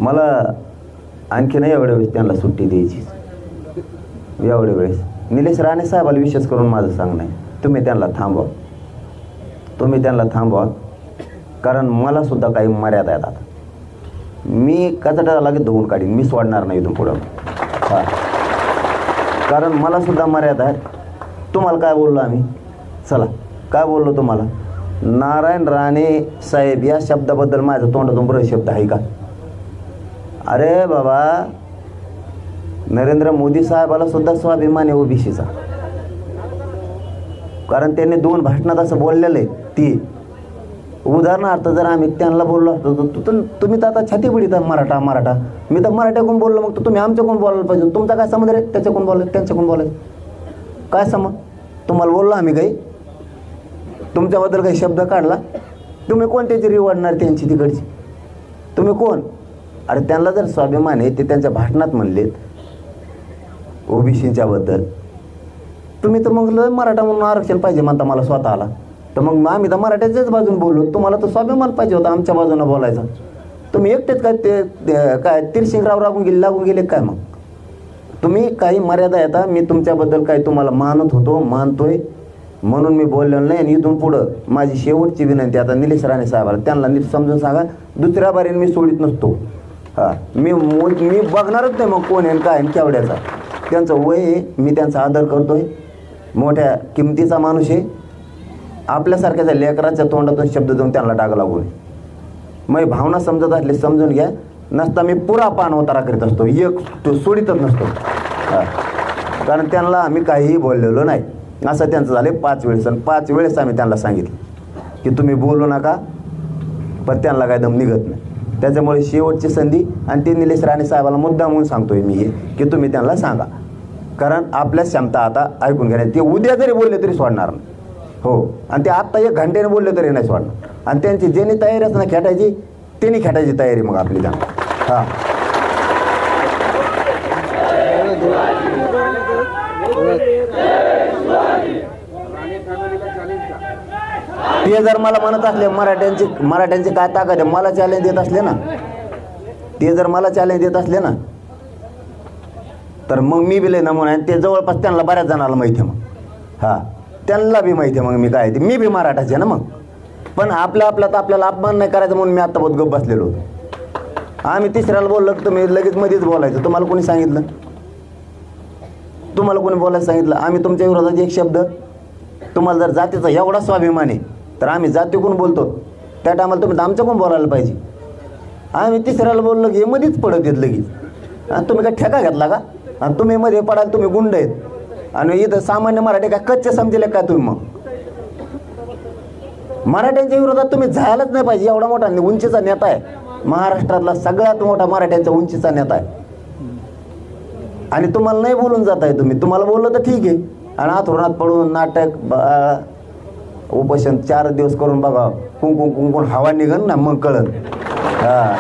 मला आणखीन एवढ्या वेळेस त्यांना सुट्टी द्यायची. एवढ्या वेळेस निलेश राणे साहेबाला विशेष करून माझं सांगणं आहे, तुम्ही त्यांना थांबवा, तुम्ही त्यांना थांबवा. कारण मला सुद्धा काही मर्यादा आहेत. आता मी कचड्याला लागेल धुवून काढीन, मी सोडणार नाही इथून पुढं. हां, कारण मला सुद्धा मर्यादा आहेत. तुम्हाला काय बोललो आम्ही? चला, काय बोललो तुम्हाला? नारायण राणे साहेब या शब्दाबद्दल माझ्या तोंडातून बरं शब्द आहे का? अरे बाबा, नरेंद्र मोदी साहेबाला सुद्धा स्वाभिमान आहे ओबीसीचा. कारण त्यांनी 2 भाषणात असं बोललेलं आहे. ती उदाहरणार्थ जर आम्ही त्यांना बोललो असतो तर तुम्ही तर आता छाती पिढीता मराठा मराठा, मी तर मराठ्याकडून बोललो, मग तर तुम्ही आमच्याकडून बोलायला पाहिजे. तुमचा काय संबंध रे त्याच्याकडून बोलायचं त्यांच्याकडून बोलायचं? काय संबंध? तुम्हाला बोललो आम्ही काही? तुमच्याबद्दल काही शब्द काढला? तुम्ही कोणत्याची रिवडणार त्यांची तिकडची? तुम्ही कोण? अरे त्यांना जर स्वाभिमान आहे, ते त्यांच्या भाषणात म्हणलेत ओबीसीच्या बद्दल, तुम्ही तर मग मराठा म्हणून आरक्षण पाहिजे म्हणता मला स्वतःला. तर मग आम्ही तर मराठ्याच्याच बाजून बोललो, तुम्हाला तर स्वाभिमान पाहिजे होता आमच्या बाजूनं बोलायचा. तुम्ही एकटेच काय ते काय तिरशिंगराव लागून गेले काय? मग तुम्ही काही मर्यादा येता. मी तुमच्याबद्दल काही तुम्हाला मानतोय म्हणून मी बोललेलो नाही. आणि इथून पुढं माझी शेवटची विनंती आता निलेश राणे साहेबाला, त्यांना नीट समजून सांगा, दुसऱ्या बारीने मी सोडित नसतो. हां, मी बघणारच नाही मग कोण आहे काय केवढ्याचा. त्यांचं वय आहे, मी त्यांचा आदर करतोय, मोठ्या किमतीचा माणूस आहे. आपल्यासारख्याच्या लेकराच्या तोंडातून शब्द देऊन त्यांना डाग लागू नये. मग भावना समजत असले समजून घ्या, नसता मी पुरा पान होतारा करीत असतो, एक तो सोडितच नसतो. कारण त्यांना आम्ही काहीही बोललेलो नाही. असं त्यांचं झालं 5 वेळेस, आणि 5 वेळेस आम्ही त्यांना सांगितलं की तुम्ही बोलू नका, पण त्यांना काय दम निघत नाही. त्याच्यामुळे शेवटची संधी, आणि ते निलेश राणे साहेबाला मुद्दा म्हणून सांगतोय मी हे, की तुम्ही त्यांना सांगा. कारण आपल्या क्षमता आता ऐकून घ्या, ते उद्या जरी बोलले तरी सोडणार नाही. हो, आणि ते आत्ता 1 घंट्याने बोलले तरी नाही सोडणार. आणि त्यांची ज्यांनी तयारी असं ना खेटायची, त्यांनी खेटायची तयारी मग आपली त्यांना. हां, ते जर मला म्हणत असले मराठ्यांची काय ताकद आहे, मला चॅलेंज देत असले ना, ते जर मला चॅलेंज देत असले ना, तर मग मी बी लय नमुना आहे. ते जवळपास त्यांना बऱ्याच जणाला माहिती आहे. मग हां, त्यांना बी माहिती आहे मग मी काय ते, मी बी मराठाचे ना. मग पण आपल्यात आपल्याला अपमान नाही करायचं म्हणून मी आत्ता बहुत गप्प बसलेलो होतो. आम्ही तिसऱ्याला बोललो तर तुम्ही लगेच मध्येच बोलायचं. तुम्हाला कोणी सांगितलं? तुम्हाला कोणी बोलायला सांगितलं? आम्ही तुमच्या विरोधात एक शब्द, तुम्हाला जर जातीचा एवढा स्वाभिमान आहे तर आम्ही जातीकडून बोलतो, त्या टायमाला तुम्ही आमच्याकडून बोलायला पाहिजे. आम्ही तिसऱ्याला बोललो की हे मध्येच पडत येत लगेच. आणि तुम्ही काय ठेका घेतला का? आणि तुम्ही मध्ये पडाल, तुम्ही गुंड आहेत. आणि इथं सामान्य मराठी काय कच्चे समजले काय तुम्ही? मग मराठ्यांच्या विरोधात तुम्ही जायलाच नाही पाहिजे. एवढा मोठा उंचीचा नेता आहे, महाराष्ट्रातला सगळ्यात मोठा मराठ्यांचा उंचीचा नेता आहे, आणि तुम्हाला नाही बोलून जात आहे. तुम्हाला बोललं तर ठीक आहे. आणि आथरुणात पडून नाटक उपोषण 4 दिवस करून बघा, कुंकुन हवा निघन ना, मग कळत. हां,